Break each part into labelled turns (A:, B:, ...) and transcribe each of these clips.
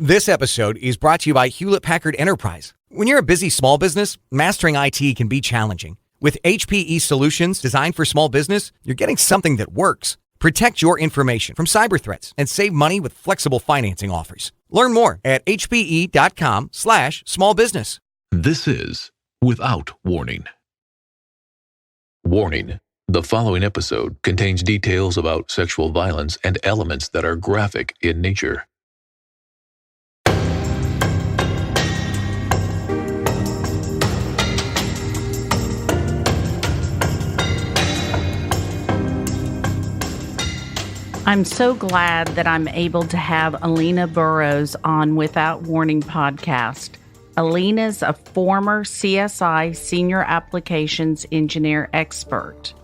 A: This episode is brought to you by Hewlett-Packard Enterprise. When you're a busy small business, mastering IT can be challenging. With HPE solutions designed for small business, you're getting something that works. Protect your information from cyber threats and save money with flexible financing offers. Learn more at hpe.com/smallbusiness.
B: This is Without Warning. Warning: the following episode contains details about sexual violence and elements that are graphic in nature.
C: I'm so glad that I'm able to have Alina Burroughs on Without Warning podcast. Alina's a former CSI Senior Applications Engineer expert.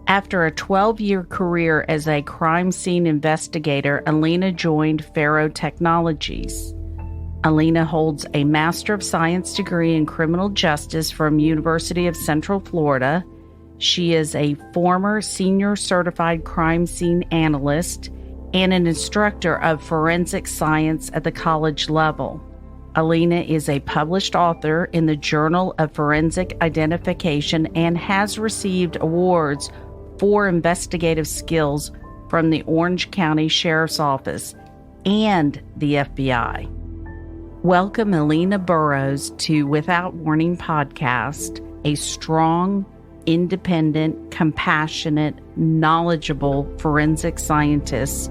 C: After a 12-year career as a crime scene investigator, Alina joined Faro Technologies. Alina holds a Master of Science degree in Criminal Justice from University of Central Florida. She is a former senior certified crime scene analyst and an instructor of forensic science at the college level. Alina is a published author in the Journal of Forensic Identification and has received awards for investigative skills from the Orange County Sheriff's Office and the FBI. Welcome Alina Burroughs to Without Warning podcast, a strong, independent, compassionate, knowledgeable forensic scientist.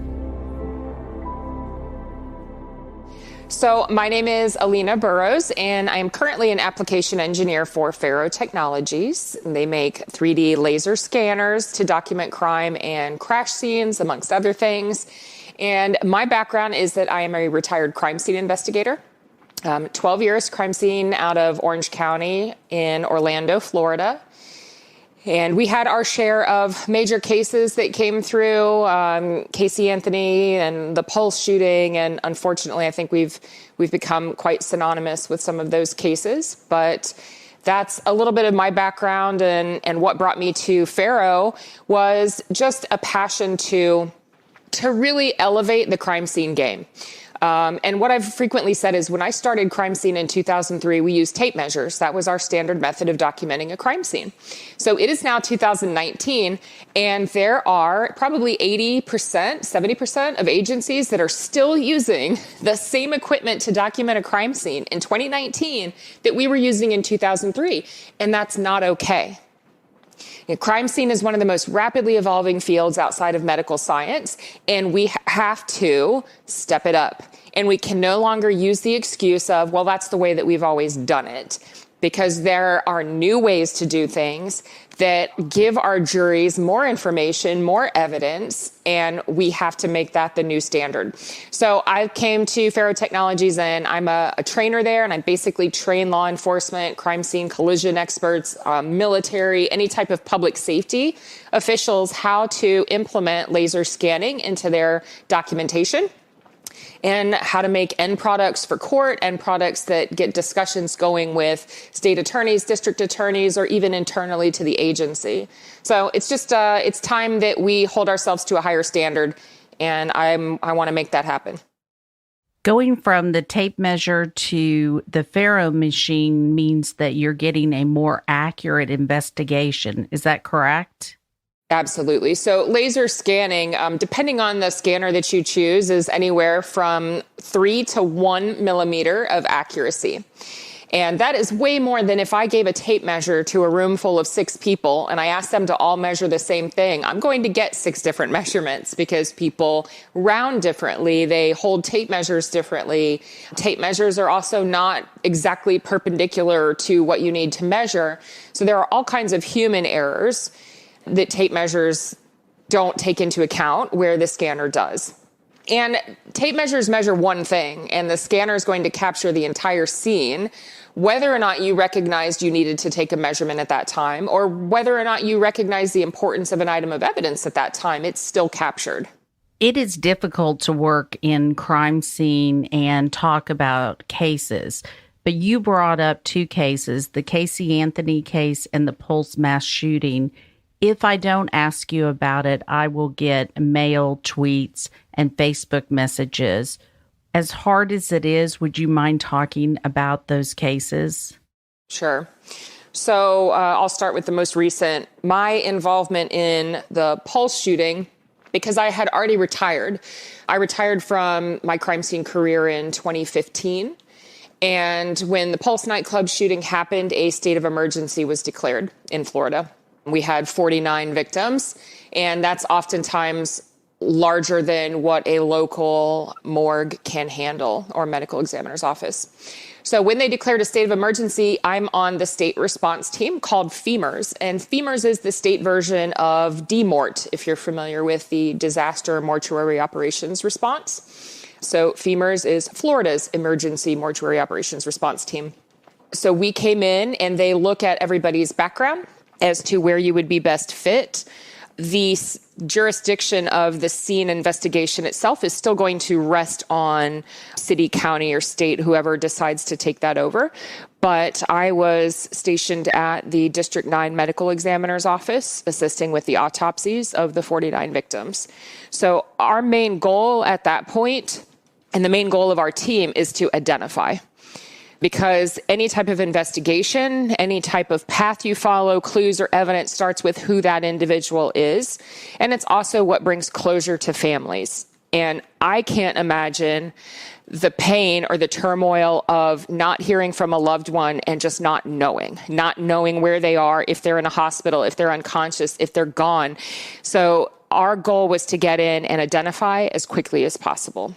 D: So my name is Alina Burroughs, and I am currently an application engineer for Faro Technologies. They make 3D laser scanners to document crime and crash scenes, amongst other things. And my background is that I am a retired crime scene investigator. 12 years crime scene out of Orange County in Orlando, Florida. And we had our share of major cases that came through, Casey Anthony and the Pulse shooting, and unfortunately, I think we've become quite synonymous with some of those cases. But that's a little bit of my background, and what brought me to Faro was just a passion to really elevate the crime scene game. And what I've frequently said is when I started crime scene in 2003, we used tape measures. That was our standard method of documenting a crime scene. So it is now 2019, and there are probably 80%, 70% of agencies that are still using the same equipment to document a crime scene in 2019 that we were using in 2003. And that's not okay. Crime scene is one of the most rapidly evolving fields outside of medical science, and we have to step it up. And we can no longer use the excuse of, well, that's the way that we've always done it, because there are new ways to do things that give our juries more information, more evidence, and we have to make that the new standard. So I came to Faro Technologies, and I'm a trainer there, and I basically train law enforcement, crime scene collision experts, military, any type of public safety officials how to implement laser scanning into their documentation, and how to make end products for court, end products that get discussions going with state attorneys, district attorneys, or even internally to the agency. So it's just, it's time that we hold ourselves to a higher standard, and I want to make that happen.
C: Going from the tape measure to the Faro machine means that you're getting a more accurate investigation. Is that correct?
D: Absolutely. So laser scanning, depending on the scanner that you choose, is anywhere from 3 to 1 millimeter of accuracy. And that is way more than if I gave a tape measure to a room full of 6 people and I asked them to all measure the same thing. I'm going to get 6 different measurements because people round differently. They hold tape measures differently. Tape measures are also not exactly perpendicular to what you need to measure. So there are all kinds of human errors that tape measures don't take into account where the scanner does. And tape measures measure one thing, and the scanner is going to capture the entire scene, whether or not you recognized you needed to take a measurement at that time, or whether or not you recognize the importance of an item of evidence at that time, it's still captured.
C: It is difficult to work in crime scene and talk about cases, but you brought up 2 cases, the Casey Anthony case and the Pulse mass shooting. If I don't ask you about it, I will get mail, tweets, and Facebook messages. As hard as it is, would you mind talking about those cases?
D: Sure. So I'll start with the most recent. My involvement in the Pulse shooting, because I had already retired. I retired from my crime scene career in 2015. And when the Pulse nightclub shooting happened, a state of emergency was declared in Florida. We had 49 victims, and that's oftentimes larger than what a local morgue can handle or medical examiner's office. So when they declared a state of emergency, I'm on the state response team called FEMRS. And FEMRS is the state version of DMORT, if you're familiar with the Disaster Mortuary Operations Response. So FEMRS is Florida's Emergency Mortuary Operations Response Team. So we came in and they look at everybody's background as to where you would be best fit. The jurisdiction of the scene investigation itself is still going to rest on city, county, or state, whoever decides to take that over. But I was stationed at the District 9 Medical Examiner's Office, assisting with the autopsies of the 49 victims. So our main goal at that point, and the main goal of our team, is to identify. Because any type of investigation, any type of path you follow, clues or evidence starts with who that individual is. And it's also what brings closure to families. And I can't imagine the pain or the turmoil of not hearing from a loved one and just not knowing where they are, if they're in a hospital, if they're unconscious, if they're gone. So our goal was to get in and identify as quickly as possible.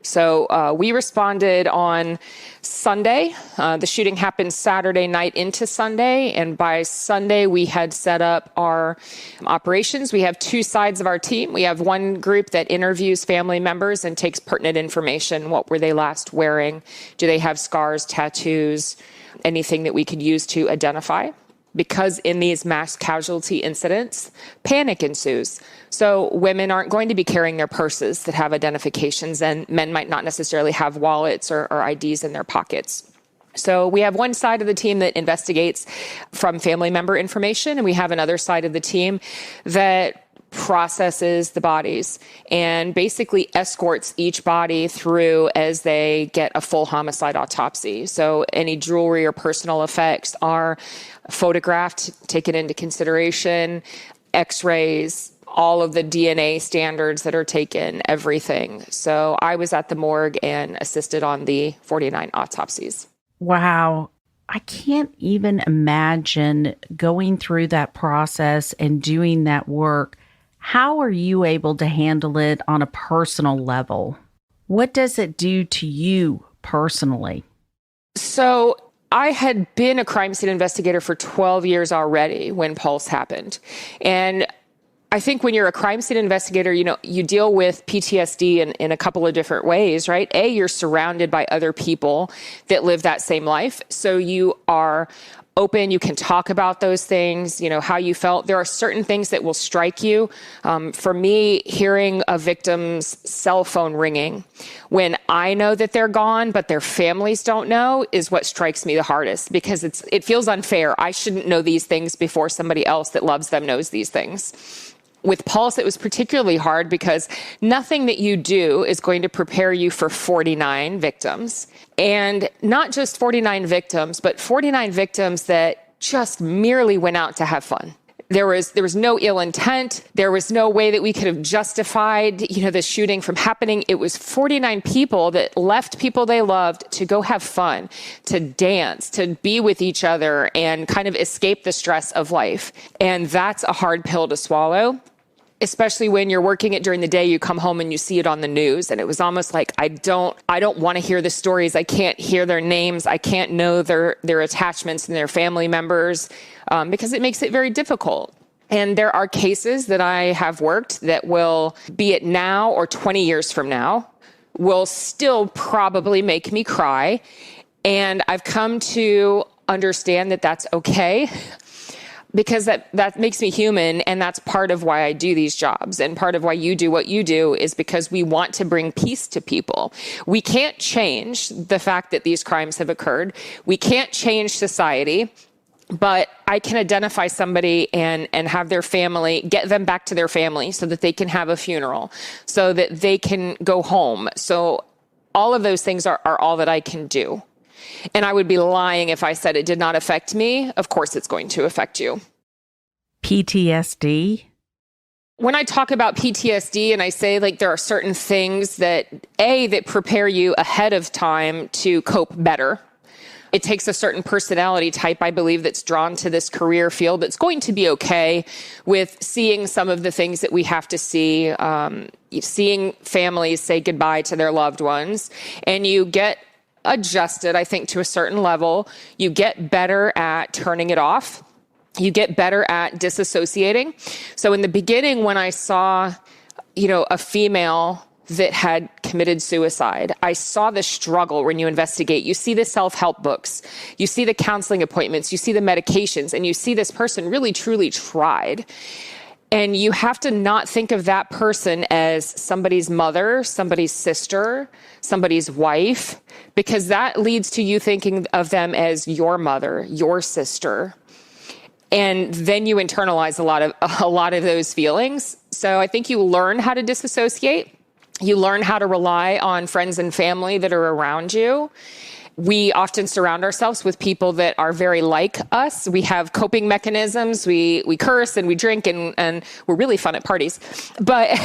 D: So we responded on Sunday. The shooting happened Saturday night into Sunday. And by Sunday, we had set up our operations. We have two sides of our team. We have one group that interviews family members and takes pertinent information. What were they last wearing? Do they have scars, tattoos, anything that we could use to identify? Because in these mass casualty incidents, panic ensues. So women aren't going to be carrying their purses that have identifications, and men might not necessarily have wallets or IDs in their pockets. So we have one side of the team that investigates from family member information, and we have another side of the team that processes the bodies and basically escorts each body through as they get a full homicide autopsy. So any jewelry or personal effects are photographed, taken into consideration, x-rays, all of the DNA standards that are taken, everything. So I was at the morgue and assisted on the 49 autopsies.
C: Wow. I can't even imagine going through that process and doing that work. How are you able to handle it on a personal level? What does it do to you personally? So I had been a crime scene investigator for 12 years already when Pulse happened. And I think when you're a crime scene investigator, you deal with PTSD in a couple of different ways, right? A, you're surrounded by other people that live that same life. So you are open, you can talk about those things, how you felt. There are certain things that will strike you. For me, hearing a victim's cell phone ringing when I know that they're gone, but their families don't know, is what strikes me the hardest, because it feels unfair. I shouldn't know these things before somebody else that loves them knows these things. With Pulse, it was particularly hard because nothing that you do is going to prepare you for 49 victims. And not just 49 victims, but 49 victims that just merely went out to have fun. There was no ill intent. There was no way that we could have justified, the shooting from happening. It was 49 people that left people they loved to go have fun, to dance, to be with each other and kind of escape the stress of life. And that's a hard pill to swallow. Especially when you're working it during the day, you come home and you see it on the news. And it was almost like, I don't want to hear the stories. I can't hear their names. I can't know their attachments and their family members, because it makes it very difficult. And there are cases that I have worked that will, be it now or 20 years from now, will still probably make me cry. And I've come to understand that that's okay. Because that makes me human, and that's part of why I do these jobs. And part of why you do what you do is because we want to bring peace to people. We can't change the fact that these crimes have occurred. We can't change society, but I can identify somebody and have their family, get them back to their family so that they can have a funeral, so that they can go home. So
D: All of those things are all that I can do. And I would be lying if I said it did not affect me. Of course, it's going to affect you.
C: PTSD?
D: When I talk about PTSD and I say like there are certain things that prepare you ahead of time to cope better. It takes a certain personality type, I believe, that's drawn to this career field that's going to be okay with seeing some of the things that we have to see, seeing families say goodbye to their loved ones, and you get adjusted, I think, to a certain level. You get better at turning it off. You get better at disassociating. So in the beginning, when I saw, a female that had committed suicide, I saw the struggle when you investigate. You see the self-help books, you see the counseling appointments, you see the medications, and you see this person really, truly tried. And you have to not think of that person as somebody's mother, somebody's sister, somebody's wife, because that leads to you thinking of them as your mother, your sister. And then you internalize a lot of those feelings. So I think you learn how to disassociate. You learn how to rely on friends and family that are around you. We often surround ourselves with people that are very like us. We have coping mechanisms. We curse and we drink and we're really fun at parties. But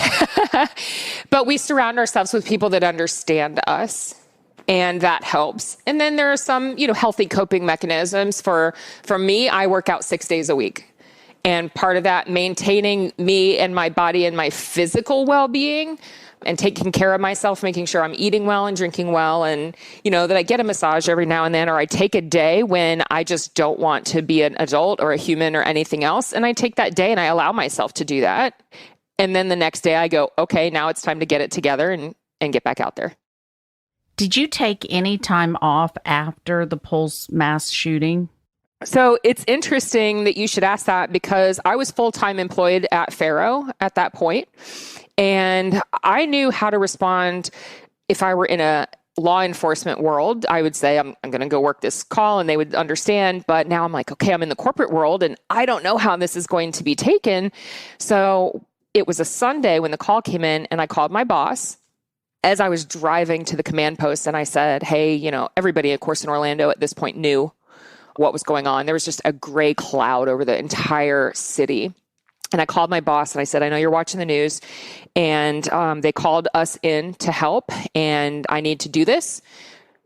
D: but we surround ourselves with people that understand us, and that helps. And then there are some, healthy coping mechanisms. For me, I work out 6 days a week. And part of that, maintaining me and my body and my physical well-being and taking care of myself, making sure I'm eating well and drinking well, and, that I get a massage every now and then, or I take a day when I just don't want to be an adult or a human or anything else. And I take that day and I allow myself to do that. And then the next day I go, okay, now it's time to get it together and get back out there.
C: Did you take any time off after the Pulse mass shooting?
D: So it's interesting that you should ask that, because I was full-time employed at Faro at that point. And I knew how to respond if I were in a law enforcement world. I would say, I'm going to go work this call, and they would understand. But now I'm like, okay, I'm in the corporate world and I don't know how this is going to be taken. So it was a Sunday when the call came in, and I called my boss as I was driving to the command post, and I said, hey, everybody, of course, in Orlando at this point knew what was going on. There was just a gray cloud over the entire city. And I called my boss and I said, I know you're watching the news, and they called us in to help, and I need to do this.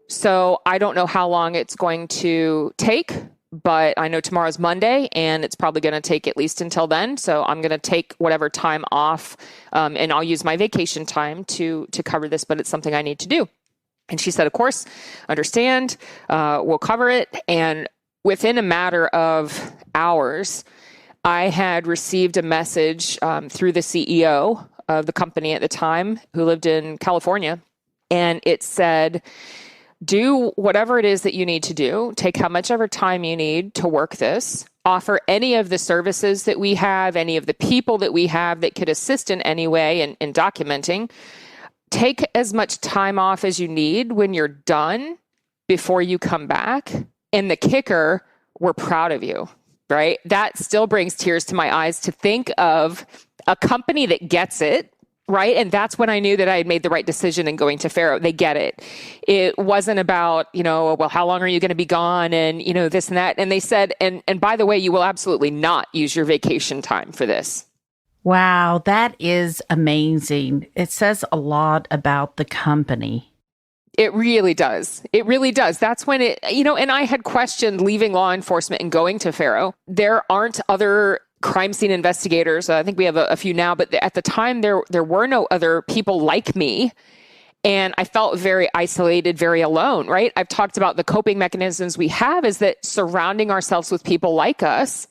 D: So I don't know how long it's going to take, but I know tomorrow's Monday and it's probably going to take at least until then. So I'm going to take whatever time off, and I'll use my vacation time to cover this, but it's something I need to do. And she said, of course, understand, we'll cover it. And within a matter of hours, I had received a message through the CEO of the company at the time, who lived in California. And it said, do whatever it is that you need to do. Take how much ever time you need to work this. Offer any of the services that we have, any of the people that we have that could assist in any way in documenting. Take as much time off as you need when you're done before you come back. And the kicker, we're proud of you, right? That still brings tears to my eyes to think of a company that gets it, right? And that's when I knew that I had made the right decision in going to Faro. They get it. It wasn't about, well, how long are you going to be gone? And, this and that. And they said, and by the way, you will absolutely not use your vacation time for this.
C: Wow, that is amazing. It says a lot about the company.
D: It really does. It really does. That's when it, and I had questioned leaving law enforcement and going to Faro. There aren't other crime scene investigators. I think we have a few now, but at the time there were no other people like me. And I felt very isolated, very alone, right? I've talked about the coping mechanisms we have is that surrounding ourselves with people like us.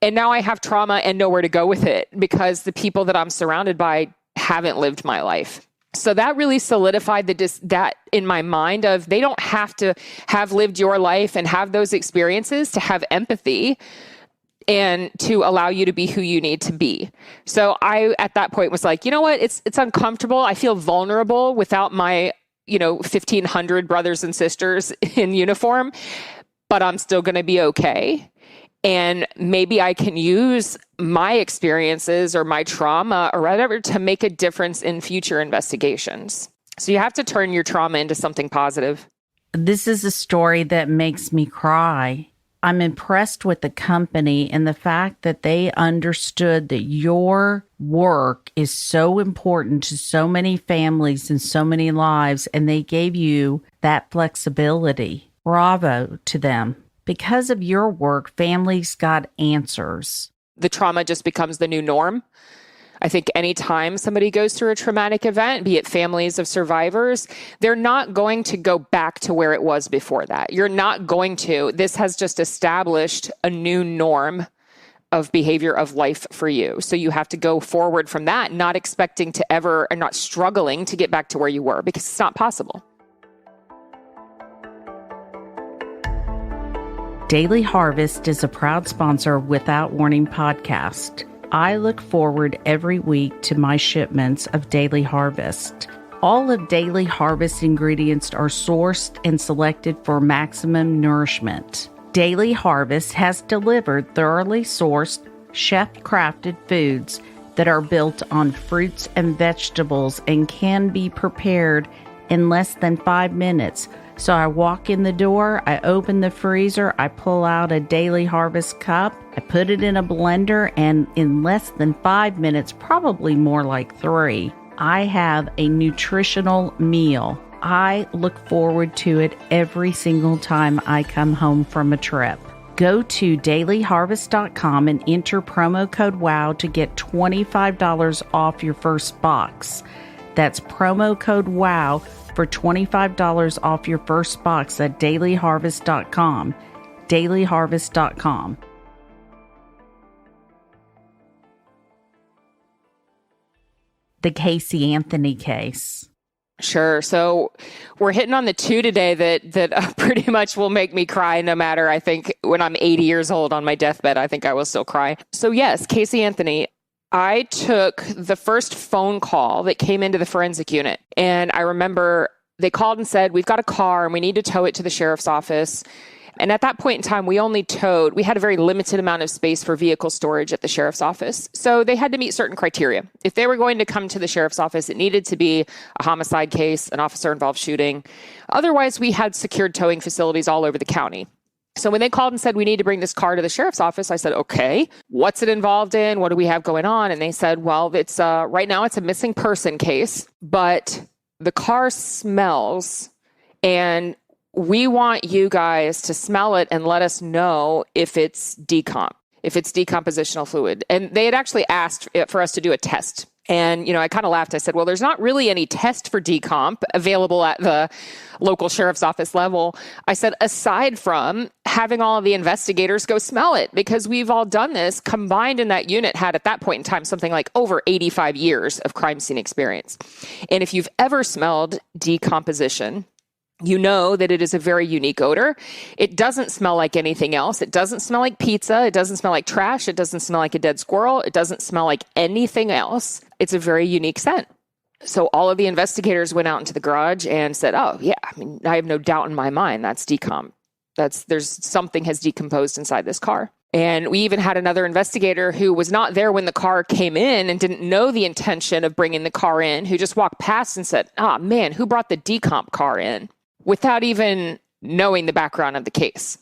D: And now I have trauma and nowhere to go with it because the people that I'm surrounded by haven't lived my life. So that really solidified that in my mind of they don't have to have lived your life and have those experiences to have empathy and to allow you to be who you need to be. So I, at that point, was like, you know what? It's uncomfortable. I feel vulnerable without my, 1,500 brothers and sisters in uniform, but I'm still going to be okay. And maybe I can use my experiences or my trauma or whatever to make a difference in future investigations. So you have to turn your trauma into something positive.
C: This is a story that makes me cry. I'm impressed with the company and the fact that they understood that your work is so important to so many families and so many lives, and they gave you that flexibility. Bravo to them. Because of your work, families got answers.
D: The trauma just becomes the new norm. I think anytime somebody goes through a traumatic event, be it families of survivors, they're not going to go back to where it was before that. You're not going to. This has just established a new norm of behavior of life for you. So you have to go forward from that, not expecting to ever, and not struggling to get back to where you were, because it's not possible.
C: Daily Harvest is a proud sponsor of Without Warning podcast. I look forward every week to my shipments of Daily Harvest. All of Daily Harvest ingredients are sourced and selected for maximum nourishment. Daily Harvest has delivered thoroughly sourced, chef-crafted foods that are built on fruits and vegetables and can be prepared in less than 5 minutes. So I walk in the door, I open the freezer, I pull out a Daily Harvest cup, I put it in a blender, and in less than 5 minutes, probably more like 3, I have a nutritional meal. I look forward to it every single time I come home from a trip. Go to dailyharvest.com and enter promo code WOW to get $25 off your first box. That's promo code WOW for $25 off your first box at dailyharvest.com. dailyharvest.com. The Casey Anthony case.
D: Sure. So we're hitting on the two today that pretty much will make me cry no matter, I think, when I'm 80 years old on my deathbed, I think I will still cry. So yes, Casey Anthony. I took the first phone call that came into the forensic unit. And I remember they called and said, we've got a car and we need to tow it to the sheriff's office. And at that point in time, we had a very limited amount of space for vehicle storage at the sheriff's office. So they had to meet certain criteria. If they were going to come to the sheriff's office, it needed to be a homicide case, an officer-involved shooting. Otherwise, we had secured towing facilities all over the county. So when they called and said, we need to bring this car to the sheriff's office, I said, okay, what's it involved in? What do we have going on? And they said, well, it's right now it's a missing person case, but the car smells and we want you guys to smell it and let us know if it's decompositional fluid. And they had actually asked for us to do a test. And, I kind of laughed. I said, well, there's not really any test for decomp available at the local sheriff's office level. I said, aside from having all of the investigators go smell it, because we've all done this. Combined in that unit had at that point in time something like over 85 years of crime scene experience. And if you've ever smelled decomposition, you know that it is a very unique odor. It doesn't smell like anything else. It doesn't smell like pizza. It doesn't smell like trash. It doesn't smell like a dead squirrel. It doesn't smell like anything else. It's a very unique scent. So all of the investigators went out into the garage and said, oh, yeah, I have no doubt in my mind that's decomp. There's something has decomposed inside this car. And we even had another investigator who was not there when the car came in and didn't know the intention of bringing the car in, who just walked past and said, man, who brought the decomp car in? Without even knowing the background of the case.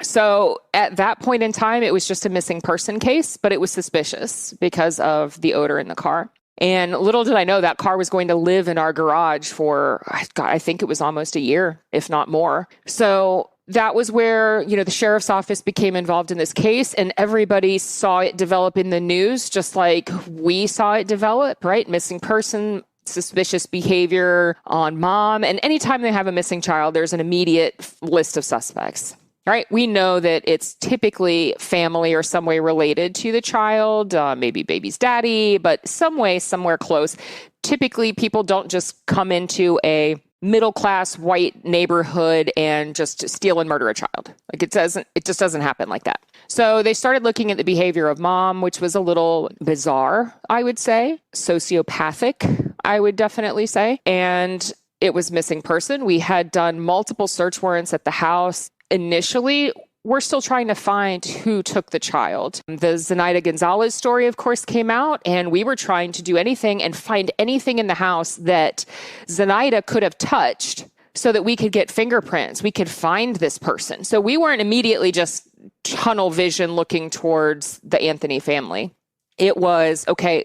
D: So at that point in time, it was just a missing person case, but it was suspicious because of the odor in the car. And little did I know that car was going to live in our garage for, I think it was almost a year, if not more. So that was where, the sheriff's office became involved in this case, and everybody saw it develop in the news, just like we saw it develop, right? Missing person, suspicious behavior on mom. And anytime they have a missing child, there's an immediate list of suspects. All right. We know that it's typically family or some way related to the child, maybe baby's daddy, but some way, somewhere close. Typically, people don't just come into a middle-class white neighborhood and just steal and murder a child. It just doesn't happen like that. So they started looking at the behavior of mom, which was a little bizarre, I would say, sociopathic, I would definitely say. And it was missing person. We had done multiple search warrants at the house. Initially, we're still trying to find who took the child. The Zenaida Gonzalez story, of course, came out, and we were trying to do anything and find anything in the house that Zenaida could have touched so that we could get fingerprints. We could find this person. So we weren't immediately just tunnel vision looking towards the Anthony family. It was, okay,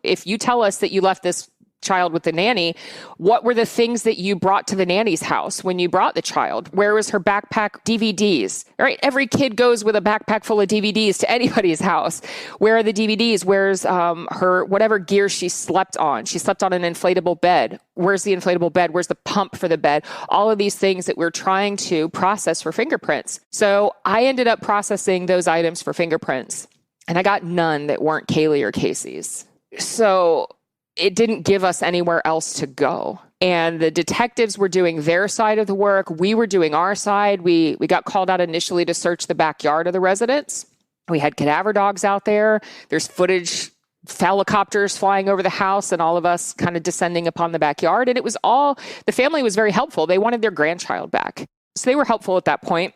D: if you tell us that you left this child with the nanny, what were the things that you brought to the nanny's house when you brought the child? Where was her backpack? DVDs, right? Every kid goes with a backpack full of DVDs to anybody's house. Where are the DVDs? Where's her, whatever gear she slept on? She slept on an inflatable bed. Where's the inflatable bed? Where's the pump for the bed? All of these things that we're trying to process for fingerprints. So I ended up processing those items for fingerprints, and I got none that weren't Kaylee or Casey's. So it didn't give us anywhere else to go. And the detectives were doing their side of the work. We were doing our side. We got called out initially to search the backyard of the residence. We had cadaver dogs out there. There's footage, helicopters flying over the house, and all of us kind of descending upon the backyard. And it was the family was very helpful. They wanted their grandchild back. So they were helpful at that point.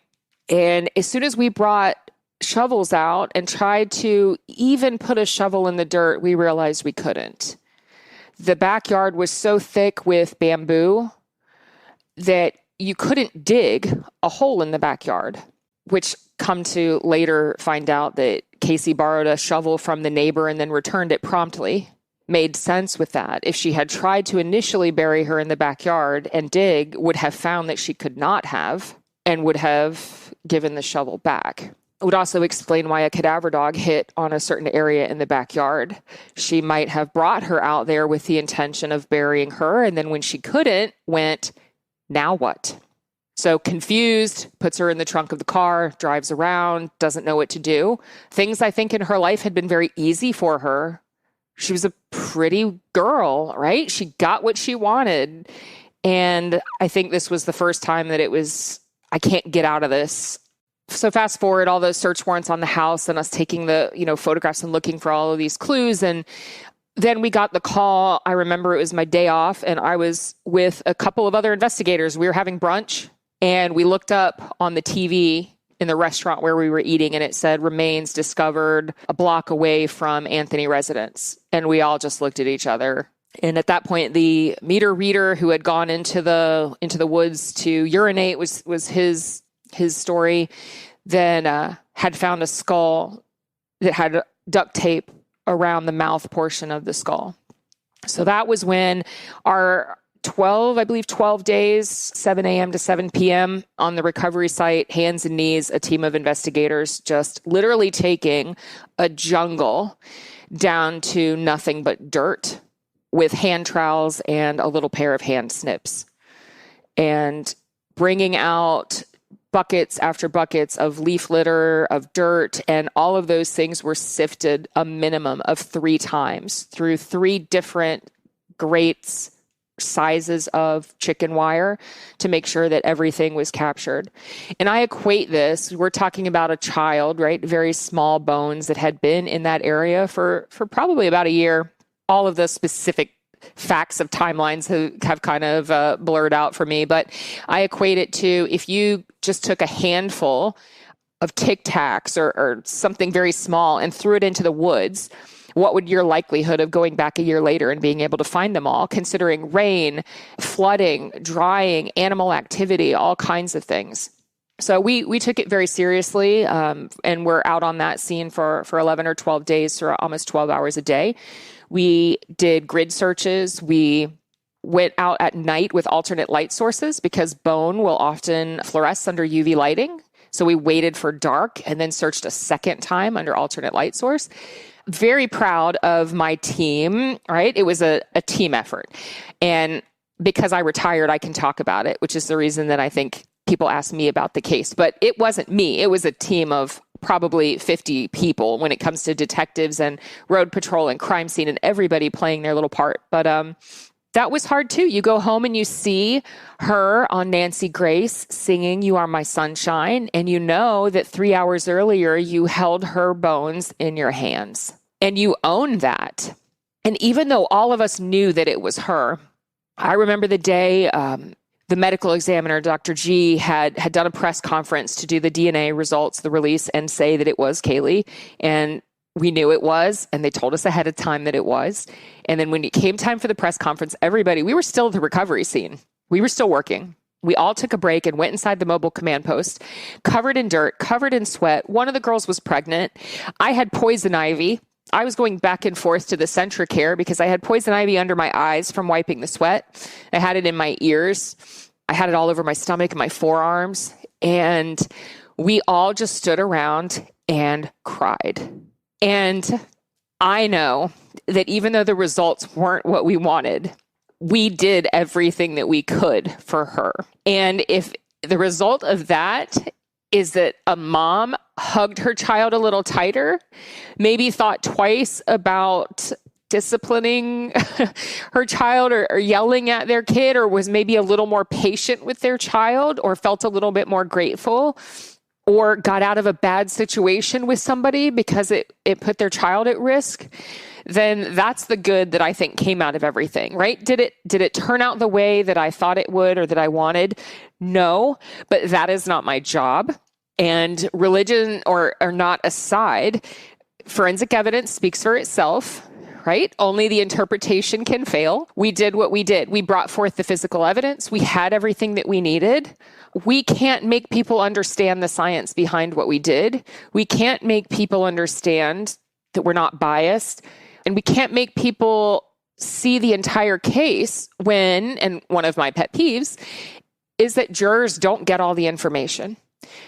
D: And as soon as we brought shovels out and tried to even put a shovel in the dirt, we realized we couldn't. The backyard was so thick with bamboo that you couldn't dig a hole in the backyard, which come to later find out that Casey borrowed a shovel from the neighbor and then returned it promptly. Made sense with that. If she had tried to initially bury her in the backyard and dig, would have found that she could not have and would have given the shovel back. It would also explain why a cadaver dog hit on a certain area in the backyard. She might have brought her out there with the intention of burying her, and then when she couldn't, went, now what? So confused, puts her in the trunk of the car, drives around, doesn't know what to do. Things I think in her life had been very easy for her. She was a pretty girl, right? She got what she wanted. And I think this was the first time that it was, I can't get out of this. So fast forward, all those search warrants on the house and us taking the, photographs and looking for all of these clues. And then we got the call. I remember it was my day off, and I was with a couple of other investigators. We were having brunch, and we looked up on the TV in the restaurant where we were eating, and it said remains discovered a block away from Anthony residence. And we all just looked at each other. And at that point, the meter reader who had gone into the woods to urinate was his story, then had found a skull that had duct tape around the mouth portion of the skull. So that was when our 12 days, 7 a.m. to 7 p.m. on the recovery site, hands and knees, a team of investigators just literally taking a jungle down to nothing but dirt with hand trowels and a little pair of hand snips, and bringing out buckets after buckets of leaf litter, of dirt, and all of those things were sifted a minimum of 3 times through 3 different grates, sizes of chicken wire to make sure that everything was captured. And I equate this, we're talking about a child, right? Very small bones that had been in that area for probably about a year. All of the specific facts of timelines have kind of blurred out for me, but I equate it to if you just took a handful of Tic Tacs or something very small and threw it into the woods, what would your likelihood of going back a year later and being able to find them all, considering rain, flooding, drying, animal activity, all kinds of things. So we took it very seriously, and we're out on that scene for 11 or 12 days, for almost 12 hours a day. We did grid searches. We went out at night with alternate light sources because bone will often fluoresce under UV lighting. So we waited for dark and then searched a second time under alternate light source. Very proud of my team, right? It was a team effort. And because I retired, I can talk about it, which is the reason that I think people ask me about the case. But it wasn't me. It was a team of probably 50 people when it comes to detectives and road patrol and crime scene and everybody playing their little part. But that was hard too. You go home and you see her on Nancy Grace singing You Are My Sunshine, and you know that 3 hours earlier you held her bones in your hands and you own that. And even though all of us knew that it was her, I remember the day the medical examiner, Dr. G, had done a press conference to do the DNA results, the release, and say that it was Kaylee. And we knew it was, and they told us ahead of time that it was. And then when it came time for the press conference, we were still at the recovery scene. We were still working. We all took a break and went inside the mobile command post, covered in dirt, covered in sweat. One of the girls was pregnant. I had poison ivy. I was going back and forth to the Centricare because I had poison ivy under my eyes from wiping the sweat. I had it in my ears. I had it all over my stomach and my forearms. And we all just stood around and cried. And I know that even though the results weren't what we wanted, we did everything that we could for her. And if the result of that is that a mom hugged her child a little tighter, maybe thought twice about disciplining her child or yelling at their kid, or was maybe a little more patient with their child, or felt a little bit more grateful, or got out of a bad situation with somebody because it put their child at risk, then that's the good that I think came out of everything, right? Did it turn out the way that I thought it would or that I wanted? No, but that is not my job. And religion or not aside, forensic evidence speaks for itself, right? Only the interpretation can fail. We did what we did. We brought forth the physical evidence. We had everything that we needed. We can't make people understand the science behind what we did. We can't make people understand that we're not biased. And we can't make people see the entire case when, and one of my pet peeves, is that jurors don't get all the information.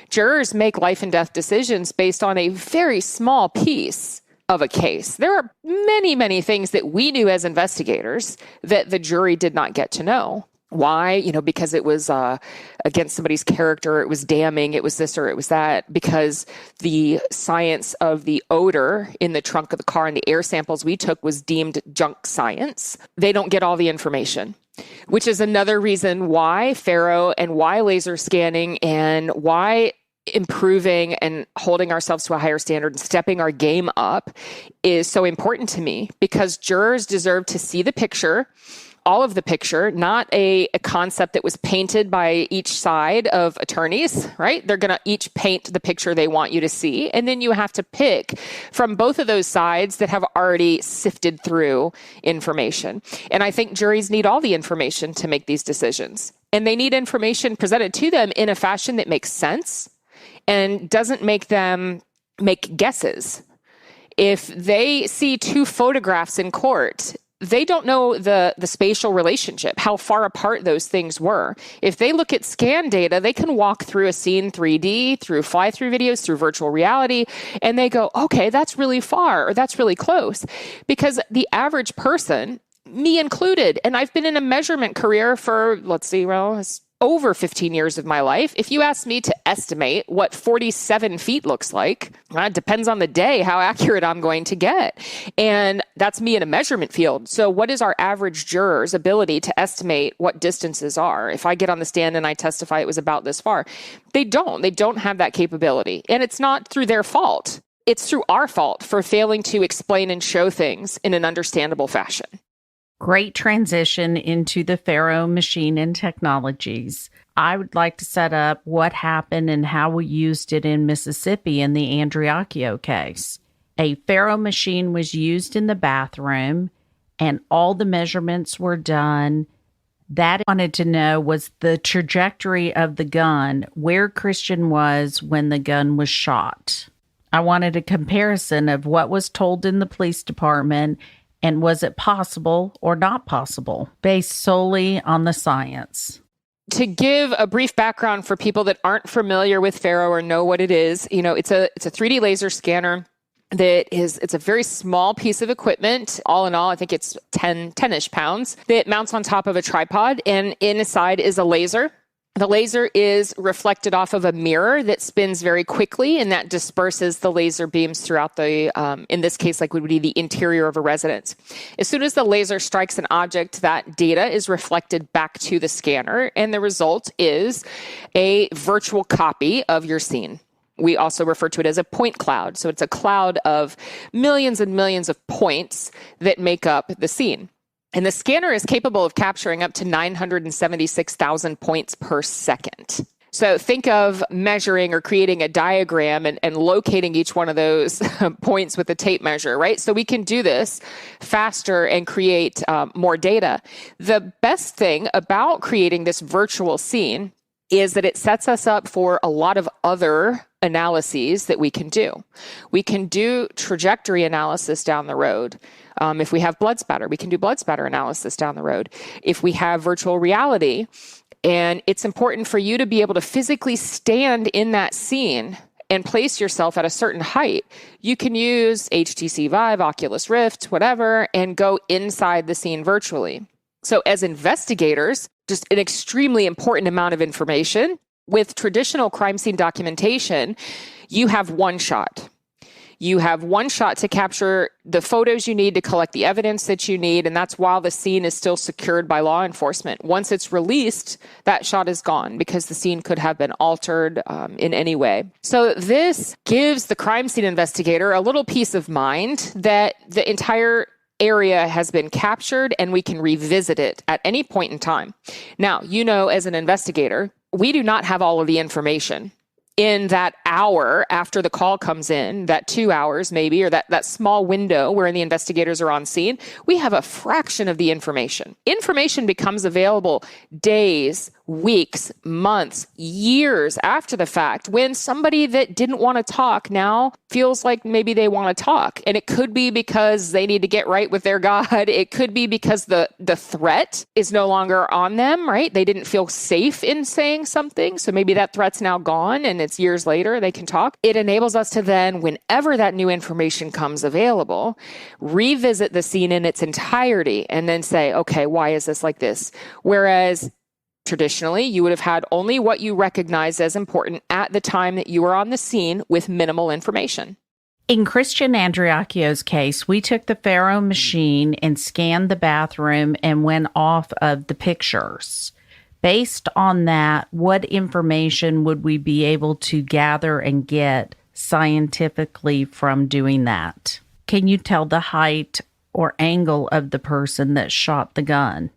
D: Jurors make life and death decisions based on a very small piece of a case. There are many, many things that we knew as investigators that the jury did not get to know. Why? Because it was against somebody's character, it was damning, it was this or it was that, because the science of the odor in the trunk of the car and the air samples we took was deemed junk science. They don't get all the information, which is another reason why Faro and why laser scanning and why improving and holding ourselves to a higher standard and stepping our game up is so important to me, because jurors deserve to see the picture, all of the picture, not a concept that was painted by each side of attorneys, right? They're going to each paint the picture they want you to see. And then you have to pick from both of those sides that have already sifted through information. And I think juries need all the information to make these decisions. And they need information presented to them in a fashion that makes sense and doesn't make them make guesses. If they see two photographs in court, they don't know the spatial relationship, how far apart those things were. If they look at scan data, they can walk through a scene 3D, through fly-through videos, through virtual reality, and they go, okay, that's really far, or that's really close. Because the average person, me included, and I've been in a measurement career for, it's over 15 years of my life. If you ask me to estimate what 47 feet looks like, it depends on the day how accurate I'm going to get. And that's me in a measurement field. So what is our average juror's ability to estimate what distances are? If I get on the stand and I testify it was about this far, they don't have that capability. And it's not through their fault. It's through our fault for failing to explain and show things in an understandable fashion.
C: Great transition into the Faro machine and technologies. I would like to set up what happened and how we used it in Mississippi in the Andriacchio case. A Faro machine was used in the bathroom and all the measurements were done. That I wanted to know was the trajectory of the gun, where Christian was when the gun was shot. I wanted a comparison of what was told in the police department and was it possible or not possible, based solely on the science.
D: To give a brief background for people that aren't familiar with Faro or know what it is, it's a 3D laser scanner it's a very small piece of equipment. All in all, I think it's 10-ish pounds that mounts on top of a tripod, and inside is a laser. The laser is reflected off of a mirror that spins very quickly, and that disperses the laser beams throughout in this case, would be the interior of a residence. As soon as the laser strikes an object, that data is reflected back to the scanner, and the result is a virtual copy of your scene. We also refer to it as a point cloud. So it's a cloud of millions and millions of points that make up the scene. And the scanner is capable of capturing up to 976,000 points per second. So think of measuring or creating a diagram and locating each one of those points with a tape measure, right? So we can do this faster and create more data. The best thing about creating this virtual scene is that it sets us up for a lot of other analyses that we can do. We can do trajectory analysis down the road. If we have blood spatter, we can do blood spatter analysis down the road. If we have virtual reality, and it's important for you to be able to physically stand in that scene and place yourself at a certain height, you can use HTC Vive, Oculus Rift, whatever, and go inside the scene virtually. So as investigators, just an extremely important amount of information. With traditional crime scene documentation, you have one shot. You have one shot to capture the photos you need to collect the evidence that you need, and that's while the scene is still secured by law enforcement. Once it's released, that shot is gone because the scene could have been altered in any way. So this gives the crime scene investigator a little peace of mind that the entire area has been captured and we can revisit it at any point in time. Now, as an investigator, we do not have all of the information. In that hour after the call comes in, that 2 hours maybe, or that small window where the investigators are on scene, we have a fraction of the information. Information becomes available days, weeks, months, years after the fact when somebody that didn't want to talk now feels like maybe they want to talk. And it could be because they need to get right with their God. It could be because the threat is no longer on them, right? They didn't feel safe in saying something. So maybe that threat's now gone and it's years later they can talk. It enables us to then, whenever that new information comes available, revisit the scene in its entirety and then say, okay, why is this like this? Whereas traditionally, you would have had only what you recognized as important at the time that you were on the scene with minimal information.
C: In Christian Andriacchio's case, we took the Faro machine and scanned the bathroom and went off of the pictures. Based on that, what information would we be able to gather and get scientifically from doing that? Can you tell the height or angle of the person that shot the gun?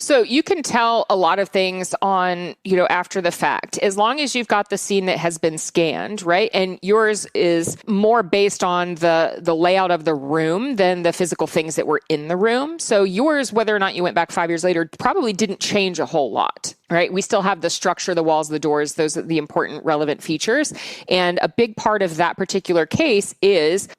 D: So you can tell a lot of things on, after the fact, as long as you've got the scene that has been scanned, right? And yours is more based on the layout of the room than the physical things that were in the room. So yours, whether or not you went back 5 years later, probably didn't change a whole lot, right? We still have the structure, the walls, the doors, those are the important relevant features. And a big part of that particular case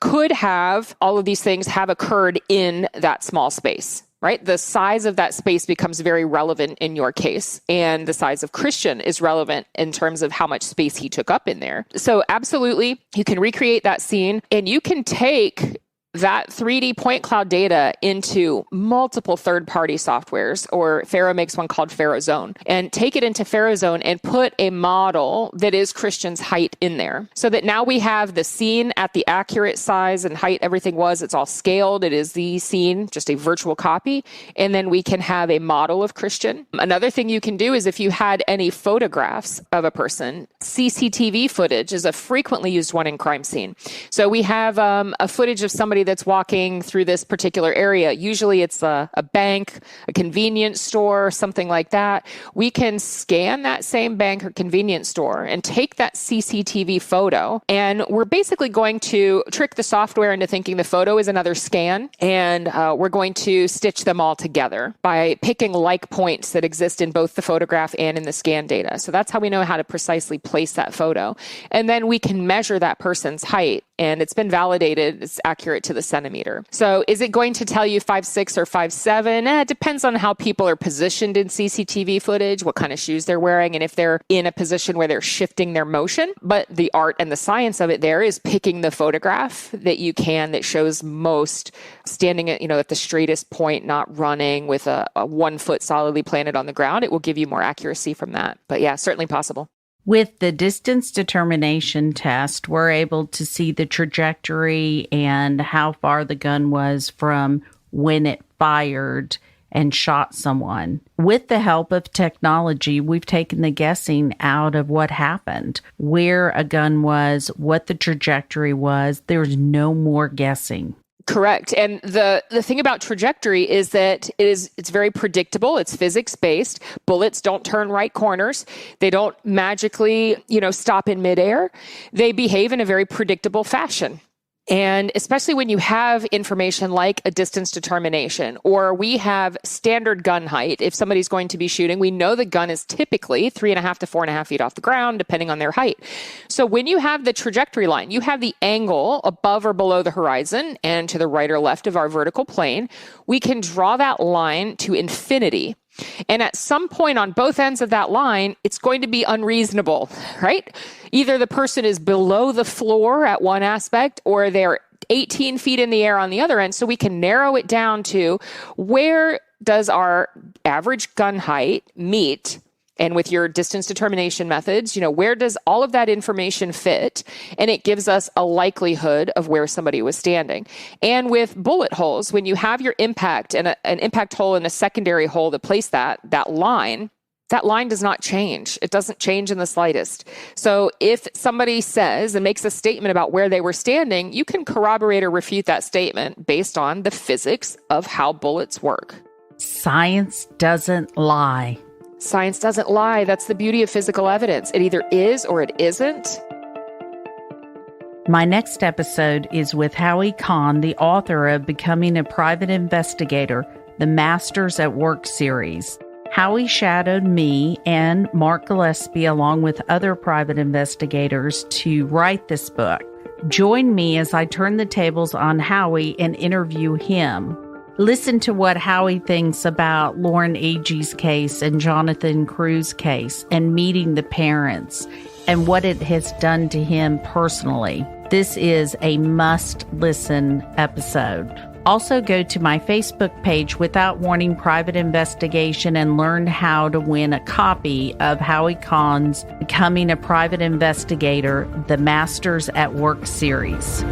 D: could have all of these things have occurred in that small space. Right? The size of that space becomes very relevant in your case. And the size of Christian is relevant in terms of how much space he took up in there. So absolutely, you can recreate that scene and you can take that 3D point cloud data into multiple third-party softwares, or Faro makes one called FaroZone, and take it into FaroZone and put a model that is Christian's height in there. So that now we have the scene at the accurate size and height everything was. It's all scaled. It is the scene, just a virtual copy. And then we can have a model of Christian. Another thing you can do is if you had any photographs of a person, Cctv footage is a frequently used one in crime scene. So we have a footage of somebody that's walking through this particular area. Usually it's a bank, a convenience store, something like that. We can scan that same bank or convenience store and take that CCTV photo, and we're basically going to trick the software into thinking the photo is another scan, and we're going to stitch them all together by picking like points that exist in both the photograph and in the scan data. So that's how we know how to precisely place that photo. And then we can measure that person's height, and it's been validated. It's accurate to the centimeter. So is it going to tell you 5'6" or 5'7"? It depends on how people are positioned in CCTV footage, what kind of shoes they're wearing, and if they're in a position where they're shifting their motion. But the art and the science of it there is picking the photograph that shows most standing at the straightest point, not running with a 1 foot solidly planted on the ground. It will give you more accuracy from that. But yeah, certainly possible.
C: With the distance determination test, we're able to see the trajectory and how far the gun was from when it fired and shot someone. With the help of technology, we've taken the guessing out of what happened, where a gun was, what the trajectory was. There's no more guessing.
D: Correct. And the thing about trajectory is that it's very predictable. It's physics-based. Bullets don't turn right corners. They don't magically, stop in midair. They behave in a very predictable fashion. And especially when you have information like a distance determination, or we have standard gun height. If somebody's going to be shooting, we know the gun is typically 3.5 to 4.5 feet off the ground, depending on their height. So when you have the trajectory line, you have the angle above or below the horizon and to the right or left of our vertical plane. We can draw that line to infinity. And at some point on both ends of that line, it's going to be unreasonable, right? Either the person is below the floor at one aspect, or they're 18 feet in the air on the other end. So we can narrow it down to where does our average gun height meet? And with your distance determination methods, where does all of that information fit? And it gives us a likelihood of where somebody was standing. And with bullet holes, when you have your impact and an impact hole and a secondary hole to place that line does not change. It doesn't change in the slightest. So if somebody says and makes a statement about where they were standing, you can corroborate or refute that statement based on the physics of how bullets work.
C: Science doesn't lie.
D: Science doesn't lie. That's the beauty of physical evidence. It either is or it isn't.
C: My next episode is with Howie Kahn, the author of Becoming a Private Investigator, the Masters at Work series. Howie shadowed me and Mark Gillespie, along with other private investigators, to write this book. Join me as I turn the tables on Howie and interview him. Listen to what Howie thinks about Lauren Agee's case and Jonathan Crew's case and meeting the parents and what it has done to him personally. This is a must-listen episode. Also, go to my Facebook page, Without Warning Private Investigation, and learn how to win a copy of Howie Kahn's Becoming a Private Investigator, the Masters at Work series.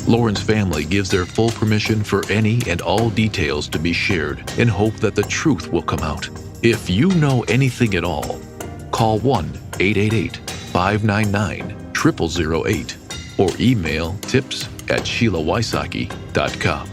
B: Lauren's family gives their full permission for any and all details to be shared in hope that the truth will come out. If you know anything at all, call 1-888-599-0008 or email tips@SheilaWysocki.com.